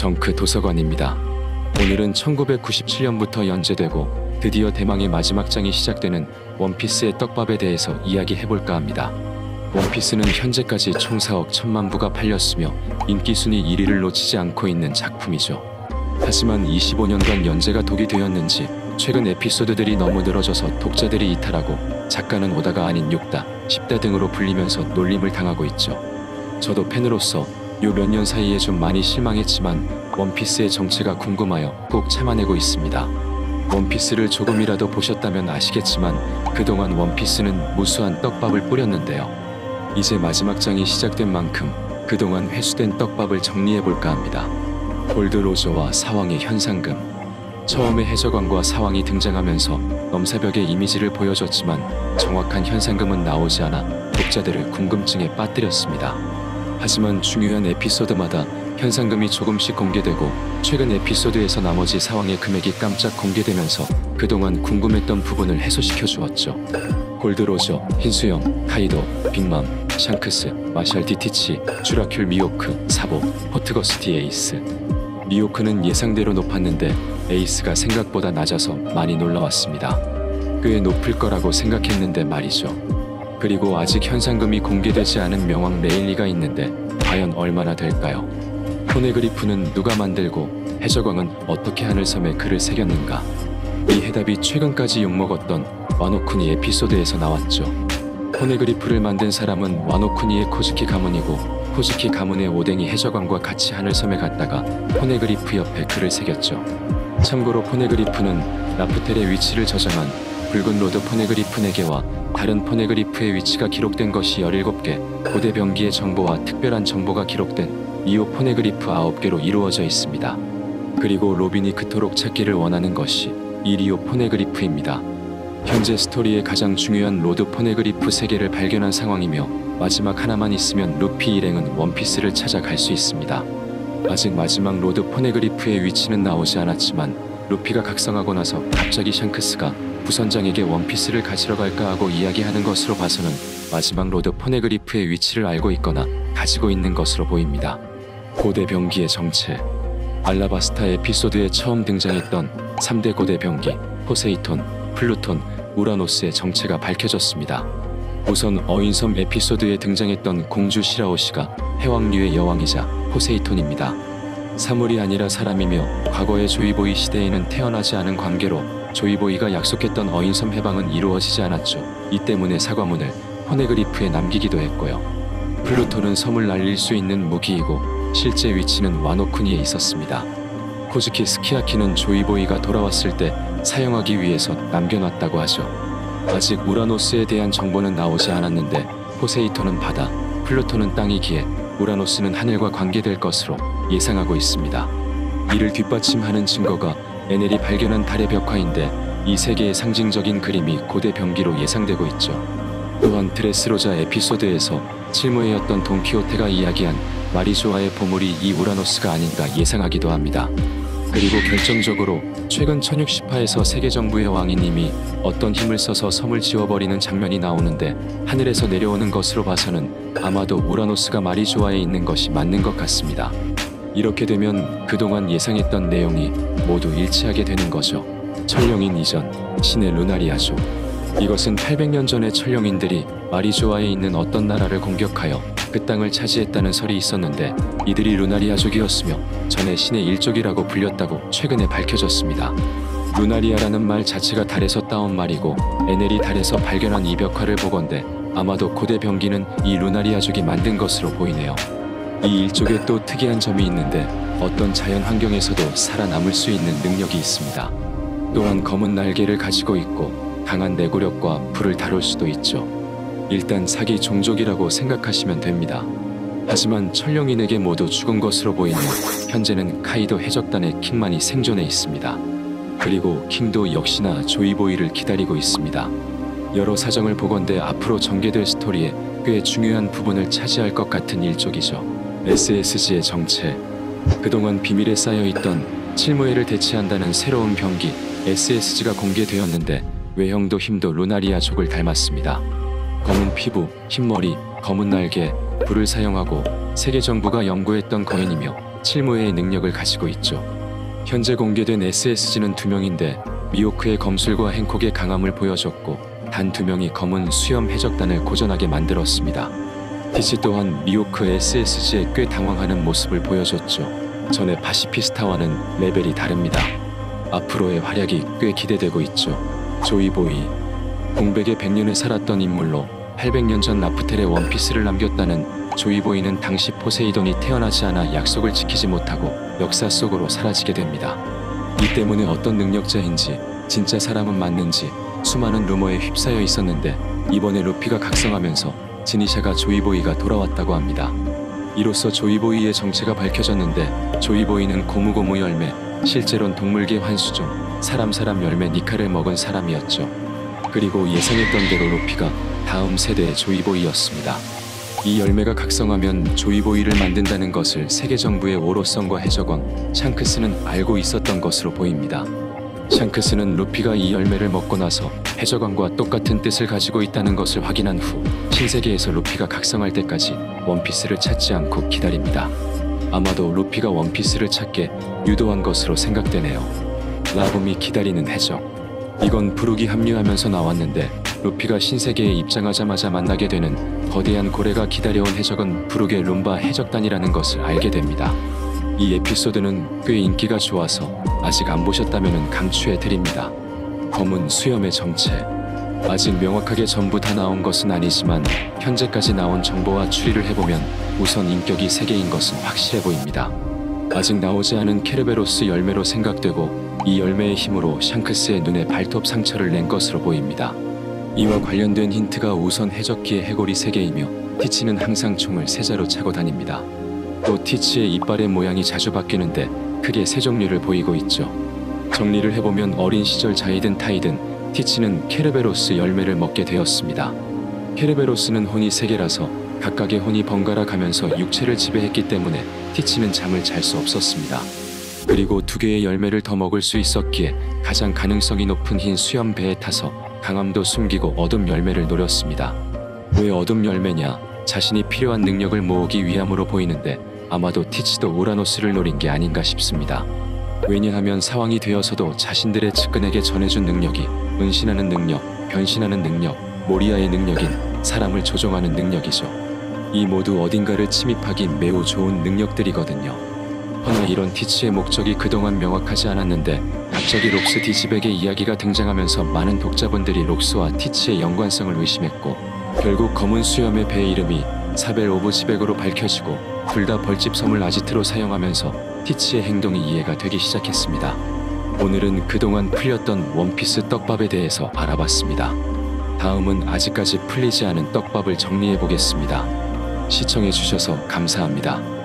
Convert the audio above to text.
정크 도서관입니다. 오늘은 1997년부터 연재되고 드디어 대망의 마지막 장이 시작되는 원피스의 떡밥에 대해서 이야기해볼까 합니다. 원피스는 현재까지 총 4억 1천만 부가 팔렸으며 인기 순위 1위를 놓치지 않고 있는 작품이죠. 하지만 25년간 연재가 독이 되었는지 최근 에피소드들이 너무 늘어져서 독자들이 이탈하고 작가는 오다가 아닌 6다, 10다 등으로 불리면서 놀림을 당하고 있죠. 저도 팬으로서 요 몇 년 사이에 좀 많이 실망했지만 원피스의 정체가 궁금하여 꼭 참아내고 있습니다. 원피스를 조금이라도 보셨다면 아시겠지만 그동안 원피스는 무수한 떡밥을 뿌렸는데요. 이제 마지막 장이 시작된 만큼 그동안 회수된 떡밥을 정리해볼까 합니다. 골드로저와 사왕의 현상금. 처음에 해적왕과 사왕이 등장하면서 넘사벽의 이미지를 보여줬지만 정확한 현상금은 나오지 않아 독자들을 궁금증에 빠뜨렸습니다. 하지만 중요한 에피소드마다 현상금이 조금씩 공개되고 최근 에피소드에서 나머지 사왕의 금액이 깜짝 공개되면서 그동안 궁금했던 부분을 해소시켜 주었죠. 골드로저, 흰수염, 카이도, 빅맘, 샹크스, 마샬 디티치, 쥬라큘 미호크, 사보, 포트거스티 에이스. 미호크는 예상대로 높았는데 에이스가 생각보다 낮아서 많이 놀라웠습니다. 꽤 높을 거라고 생각했는데 말이죠. 그리고 아직 현상금이 공개되지 않은 명왕 레일리가 있는데 과연 얼마나 될까요? 포네그리프는 누가 만들고 해적왕은 어떻게 하늘섬에 글을 새겼는가? 이 해답이 최근까지 욕먹었던 와노쿠니 에피소드에서 나왔죠. 포네그리프를 만든 사람은 와노쿠니의 코즈키 가문이고 코즈키 가문의 오뎅이 해적왕과 같이 하늘섬에 갔다가 포네그리프 옆에 글을 새겼죠. 참고로 포네그리프는 라프텔의 위치를 저장한 붉은 로드 포네그리프 4개와 다른 포네그리프의 위치가 기록된 것이 17개, 고대 병기의 정보와 특별한 정보가 기록된 이호 포네그리프 9개로 이루어져 있습니다. 그리고 로빈이 그토록 찾기를 원하는 것이 이 리오 포네그리프입니다. 현재 스토리의 가장 중요한 로드 포네그리프 3개를 발견한 상황이며 마지막 하나만 있으면 루피 일행은 원피스를 찾아갈 수 있습니다. 아직 마지막 로드 포네그리프의 위치는 나오지 않았지만 루피가 각성하고 나서 갑자기 샹크스가 부선장에게 원피스를 가지러 갈까 하고 이야기하는 것으로 봐서는 마지막 로드 포네그리프의 위치를 알고 있거나 가지고 있는 것으로 보입니다. 고대 병기의 정체. 알라바스타 에피소드에 처음 등장했던 3대 고대 병기 포세이톤, 플루톤, 우라노스의 정체가 밝혀졌습니다. 우선 어인섬 에피소드에 등장했던 공주 시라오시가 해왕류의 여왕이자 포세이톤입니다. 사물이 아니라 사람이며 과거의 조이보이 시대에는 태어나지 않은 관계로 조이보이가 약속했던 어인섬 해방은 이루어지지 않았죠. 이 때문에 사과문을 포네그리프에 남기기도 했고요. 플루톤은 섬을 날릴 수 있는 무기이고 실제 위치는 와노쿠니에 있었습니다. 코즈키 스키야키는 조이보이가 돌아왔을 때 사용하기 위해서 남겨놨다고 하죠. 아직 우라노스에 대한 정보는 나오지 않았는데 포세이톤은 바다, 플루톤은 땅이기에 우라노스는 하늘과 관계될 것으로 예상하고 있습니다. 이를 뒷받침하는 증거가 에넬이 발견한 달의 벽화인데 이 세계의 상징적인 그림이 고대 병기로 예상되고 있죠. 또한 드레스로자 에피소드에서 칠무회였던 돈키호테가 이야기한 마리조아의 보물이 이 우라노스가 아닌가 예상하기도 합니다. 그리고 결정적으로 최근 1060화에서 세계정부의 왕이님이 어떤 힘을 써서 섬을 지워버리는 장면이 나오는데 하늘에서 내려오는 것으로 봐서는 아마도 우라노스가 마리조아에 있는 것이 맞는 것 같습니다. 이렇게 되면 그동안 예상했던 내용이 모두 일치하게 되는 거죠. 천령인 이전, 신의 루나리아족. 이것은 800년 전에 천령인들이 마리조아에 있는 어떤 나라를 공격하여 그 땅을 차지했다는 설이 있었는데 이들이 루나리아족이었으며 전에 신의 일족이라고 불렸다고 최근에 밝혀졌습니다. 루나리아라는 말 자체가 달에서 따온 말이고 에넬이 달에서 발견한 이 벽화를 보건대 아마도 고대 병기는 이 루나리아족이 만든 것으로 보이네요. 이 일족에 또 특이한 점이 있는데 어떤 자연 환경에서도 살아남을 수 있는 능력이 있습니다. 또한 검은 날개를 가지고 있고 강한 내구력과 불을 다룰 수도 있죠. 일단 사기 종족이라고 생각하시면 됩니다. 하지만 천령인에게 모두 죽은 것으로 보이며 현재는 카이도 해적단의 킹만이 생존해 있습니다. 그리고 킹도 역시나 조이보이를 기다리고 있습니다. 여러 사정을 보건대 앞으로 전개될 스토리에 꽤 중요한 부분을 차지할 것 같은 일족이죠. SSG의 정체. 그동안 비밀에 쌓여있던 칠무회를 대체한다는 새로운 병기 SSG가 공개되었는데 외형도 힘도 루나리아족을 닮았습니다. 검은 피부, 흰머리, 검은 날개, 불을 사용하고 세계 정부가 연구했던 거인이며 칠무회의 능력을 가지고 있죠. 현재 공개된 SSG는 2명인데 미호크의 검술과 행콕의 강함을 보여줬고 단 2명이 검은 수염 해적단을 고전하게 만들었습니다. 티치 또한 미호크 SSG에 꽤 당황하는 모습을 보여줬죠. 전에 파시피스타와는 레벨이 다릅니다. 앞으로의 활약이 꽤 기대되고 있죠. 조이보이, 공백의 100년을 살았던 인물로 800년 전 라프텔에 원피스를 남겼다는 조이보이는 당시 포세이돈이 태어나지 않아 약속을 지키지 못하고 역사 속으로 사라지게 됩니다. 이 때문에 어떤 능력자인지 진짜 사람은 맞는지 수많은 루머에 휩싸여 있었는데 이번에 루피가 각성하면서 지니샤가 조이보이가 돌아왔다고 합니다. 이로써 조이보이의 정체가 밝혀졌는데 조이보이는 고무고무 열매, 실제론 동물계 환수 중 사람 열매 니카를 먹은 사람이었죠. 그리고 예상했던 대로 루피가 다음 세대의 조이보이였습니다. 이 열매가 각성하면 조이보이를 만든다는 것을 세계 정부의 오로성과 해적왕 샹크스는 알고 있었던 것으로 보입니다. 샹크스는 루피가 이 열매를 먹고 나서 해적왕과 똑같은 뜻을 가지고 있다는 것을 확인한 후 신세계에서 루피가 각성할 때까지 원피스를 찾지 않고 기다립니다. 아마도 루피가 원피스를 찾게 유도한 것으로 생각되네요. 라붐이 기다리는 해적. 이건 브룩이 합류하면서 나왔는데 루피가 신세계에 입장하자마자 만나게 되는 거대한 고래가 기다려온 해적은 브룩의 룸바 해적단이라는 것을 알게 됩니다. 이 에피소드는 꽤 인기가 좋아서 아직 안 보셨다면 강추해 드립니다. 검은 수염의 정체. 아직 명확하게 전부 다 나온 것은 아니지만 현재까지 나온 정보와 추리를 해보면 우선 인격이 3개인 것은 확실해 보입니다. 아직 나오지 않은 케르베로스 열매로 생각되고 이 열매의 힘으로 샹크스의 눈에 발톱 상처를 낸 것으로 보입니다. 이와 관련된 힌트가 우선 해적기의 해골이 3개이며 티치는 항상 총을 세자로 차고 다닙니다. 또 티치의 이빨의 모양이 자주 바뀌는데 크게 3종류를 보이고 있죠. 정리를 해보면 어린 시절 자이든 타이든 티치는 케르베로스 열매를 먹게 되었습니다. 케르베로스는 혼이 3개라서 각각의 혼이 번갈아 가면서 육체를 지배했기 때문에 티치는 잠을 잘 수 없었습니다. 그리고 2개의 열매를 더 먹을 수 있었기에 가장 가능성이 높은 흰 수염 배에 타서 강함도 숨기고 어둠 열매를 노렸습니다. 왜 어둠 열매냐? 자신이 필요한 능력을 모으기 위함으로 보이는데 아마도 티치도 우라노스를 노린 게 아닌가 싶습니다. 왜냐하면 사왕이 되어서도 자신들의 측근에게 전해준 능력이 은신하는 능력, 변신하는 능력, 모리아의 능력인 사람을 조종하는 능력이죠. 이 모두 어딘가를 침입하기 매우 좋은 능력들이거든요. 허나 이런 티치의 목적이 그동안 명확하지 않았는데 갑자기 록스 디지백의 이야기가 등장하면서 많은 독자분들이 록스와 티치의 연관성을 의심했고 결국 검은 수염의 배 이름이 사벨 오브 지백으로 밝혀지고 둘 다 벌집섬을 아지트로 사용하면서 티치의 행동이 이해가 되기 시작했습니다. 오늘은 그동안 풀렸던 원피스 떡밥에 대해서 알아봤습니다. 다음은 아직까지 풀리지 않은 떡밥을 정리해 보겠습니다. 시청해 주셔서 감사합니다.